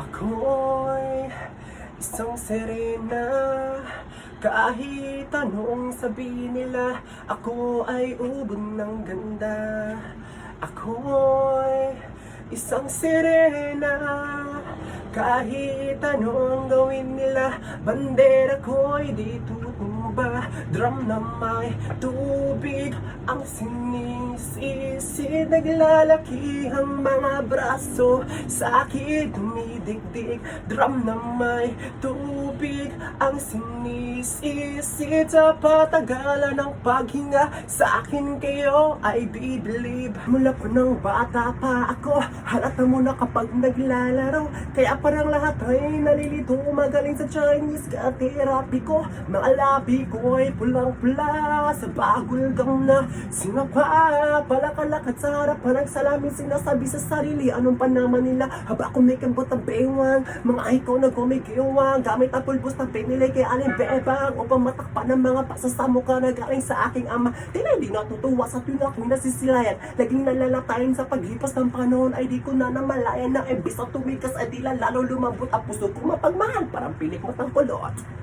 Ako'y isang sirena. Kahit anong sabihin nila, ako ay ubod ng ganda. Ako'y isang sirena. Kahit anong gawin nila, bandera ko'y di tutumba. Drum na may tubig ang sinisisid. Naglalaki ang mga braso, sa akin tumidigdig. Drum na may tubig ang sinisisid. Sa patagalan ng paghinga, sa akin kayo ay bibelieve. Mula pa ng bata pa ako, halata mo na kapag naglalaro. Kaya parang lahat ay nalilito, magaling sa Chinese ka therapy ko. Mga labi ko ay pulang-pula, sa bagul gang na sinapa. Palakalakad sa harapan ng salamin, sinasabi sa sarili, anong pa naman nila? Haba ko may kambot ang bewang, mga ikaw na gumigiwang. Gamit ang pulbos na pinili kay Aling Bebang, upang matakpan ng mga pasasamo ka na galing sa aking ama. Tila hindi natutuwa sa tuwing ako'y nasisilayan. Laging nalalatayin sa paglipas ng panahon, ay di ko na namalayan na imbis na tumikas ay di lalo lumambot ang puso ko mapagmahal, parang pilik mo ng kulot.